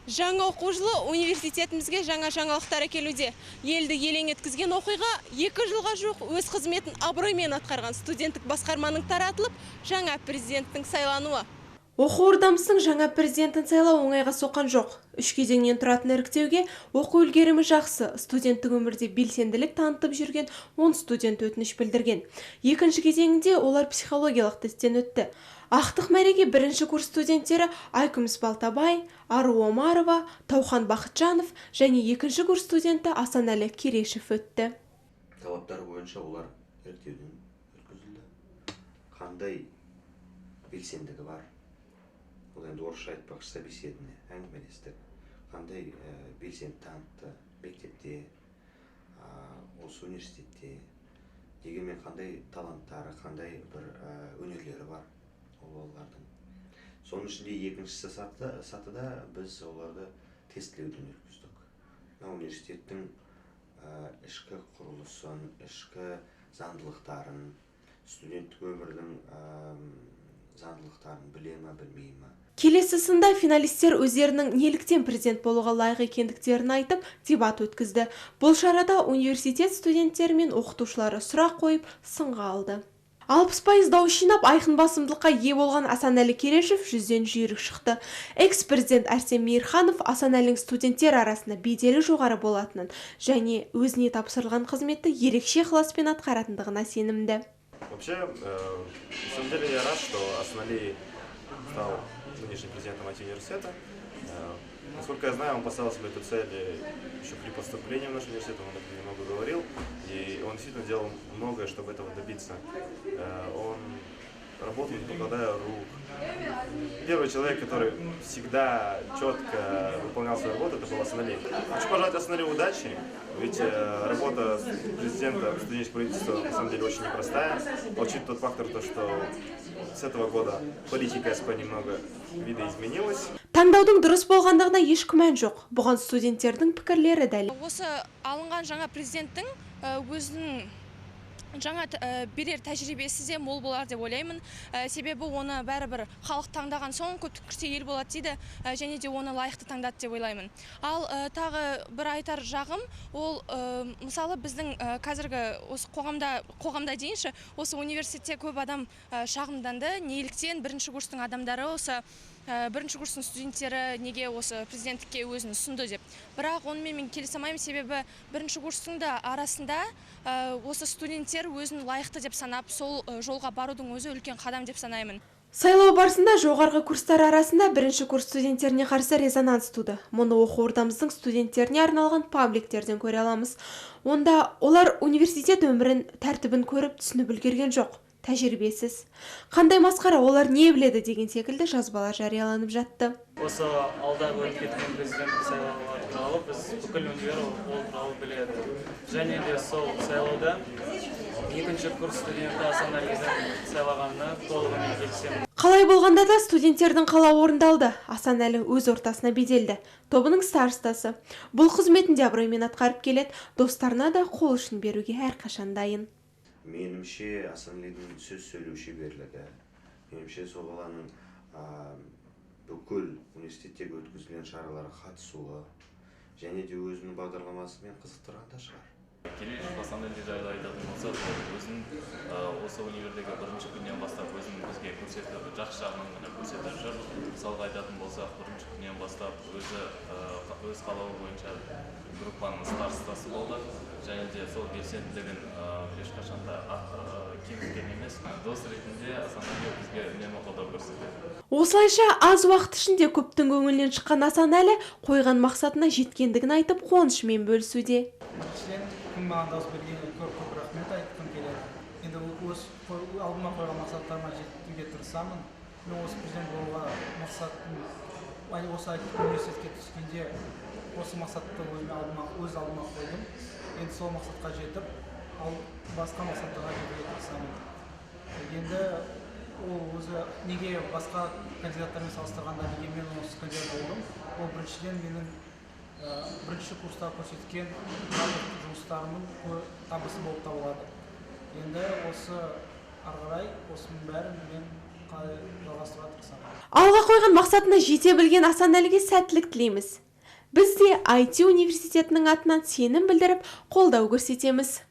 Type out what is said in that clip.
Жаңа оқу жылы университетімізге жаңа жаңалықтар әкелуде. Елді елең еткізген оқиға 2 жылға жуық өз қызметін абыроймен атқарған студенттік басқарманың таратылып, жаңа президенттің сайлануы. Оқу ордамыздың жаңа президентін сайлау оңайға соққан жоқ. 3 кезеңнен тұратын іріктеуге оқу үлгерімі жақсы, студенттік өмірде белсенділік танытып жүрген 10 студент өтініш білдірген. Екінші кезеңінде олар психологиялық тесттен өтті. Ақтық мәреге бірінші курс студенттері Айкүміс Балтабай, Ару Омарова, Таухан Бақытжанов және екінші курс студенті Асанәлі Керешев өтті. Талаптары бойынша олар іріктеуден өткізілді. Қандай белсендігі бар? Ол енді орысша айтпақшы собеседование, әңгімелестік. Қандай белсенді танытты мектепте, осы университетте, дегенмен қандай таланттары, қандай бір өнерлері бар олардың. Соның ішінде екіншісі сатыда біз оларды тестілеуден өткіздік. Университеттің ішкі құрылысын, ішкі заңдылықтарын, студенттік өмірдің заңдылықтарын біле ме, білмей ме. Келесі сында финалистер өздерінің неліктен президент болуға лайық екендіктерін айтып, дебат өткізді. Бұл шарада университет студенттері мен оқытушылары сұрақ қойып, сынға алды. 60% дауыс жинап, айқын басымдылыққа ие болған Асанәлі Керешев 100-ден жүйрік шықты. Экс-президент Арсен Мейірханов Асанәлінің студенттер арасында беделі жоғары болатынын және өзіне тапсырылған қызметті ерекше ықыласпен атқаратындығына сенімді. Вообще, на самом деле я рад, что Асанәлі стал нынешним президентом IT-университета. Насколько я знаю, он поставил себе эту цель еще при поступлении в наш университет, он об этом немного говорил, и он действительно делал многое, чтобы этого добиться. Он работал, не покладая рук. Первый человек, который всегда четко выполнял свою работу, это был Асанәлі. Хочу пожелать Асанәлі удачи, ведь работа президента студенческого правительства на самом деле очень непростая. Учитывая тот фактор, что с этого года политика СП немного видоизменилась. Таңдаудың дұрыс болғандығына еш күмән жоқ. Бұған студенттердің пікірлері дәлел. Осы алынған жаңа президенттің өзінің жаңа берер тәжірибесі де мол болар деп ойлаймын. Себебі оны бәрібір халық таңдаған соң көп түкірсе ел болады дейді, және де оны лайықты таңдады деп ойлаймын. Ал тағы бір айтар жағым, ол мысалы біздің қазіргі осы қоғамда дейінші, осы университетте көп адам шағымданды. Неліктен бірінші курстың адамдары осы бірінші курстың студенттері неге осы президенттікке өзін ұсынды деп. Бірақ онымен мен келісе алмаймын, себебі бірінші курстың да арасында осы студенттер өзін лайықты деп санап, сол жолға барудың өзі үлкен қадам деп санаймын. Сайлау барысында жоғарғы курстар арасында бірінші курс студенттеріне қарсы резонанс туды. Мұны оқу ордамыздың студенттеріне арналған пабликтерден көре аламыз. Онда олар университет өмірін, тәртібін көріп түсініп үлгерген жоқ. Тәжірибесіз. Қандай масқара, олар не біледі деген секілді жазбалар жарияланып жатты. Осы алда өтіп кеткен президенттік сайлаулар туралы біз бүкіл универ ол туралы біледі. Және де сол сайлауда екінші курс студенті Асанәліні сайлағанына толығымен келісемін. Қалай болғанда да студенттердің қалауы орындалды. Асанәлі өз ортасына беделді. Тобының старостасы. Бұл қызметінде абыроймен атқарып келеді, достарына да қол ұшын беруге әрқашан дайын. Менімше Асанәлінің сөз сөйлеу шеберлігі, менімше сол баланың бүкіл университеттегі өткізілген шараларға қатысуы, және де өзінің бағдарламасымен қызықтырған да шығар. Керешев Асанәлі жайлы айтатын болса, өзін осы универдегі бірінші күннен бастап өзін бізге көрсетіп, жақсы жағынан ғана көрсетіп жүр. Мысалға айтатын болсақ, бірінші күннен бастап өз қалауы бойынша группаның старостасы болды. Және де сол белсенділігін ешқашан да кеміткен емес. Дос ретінде Асанәлі бізге үнемі қолдау көрсетеді. Осылайша аз уақыт ішінде көптің көңілінен шыққан Асанәлі қойған мақсатына жеткендігін айтып, қуанышымен бөлісуде. Кім маған дауыс бергеніне көп рахмет айтқым келеді. Енді өз алдыма қойған мақсаттарыма жетуге тырысамын. Мен осы президент болуға мақсатым, осы университетке түскенде осы мақсатты өз алдыма қойдым. Енді сол мақсатқа жетіп, ал басқа мақсаттарға жетуге тырысамын. Енді ол өзі неге басқа кандидаттармен салыстырғанда неге мен осы кандидат болдым? Ол біріншіден менің бірінші курста көрсеткен жұмыстарымның табысы болып табылады. Енді осы ары қарай осының бәрін мен жалғастыруға тырысамын. Алға қойған мақсатына жете білген Асанәліге сәттілік тілейміз. Біз де IT университетінің атынан сенім білдіріп, қолдау көрсетеміз.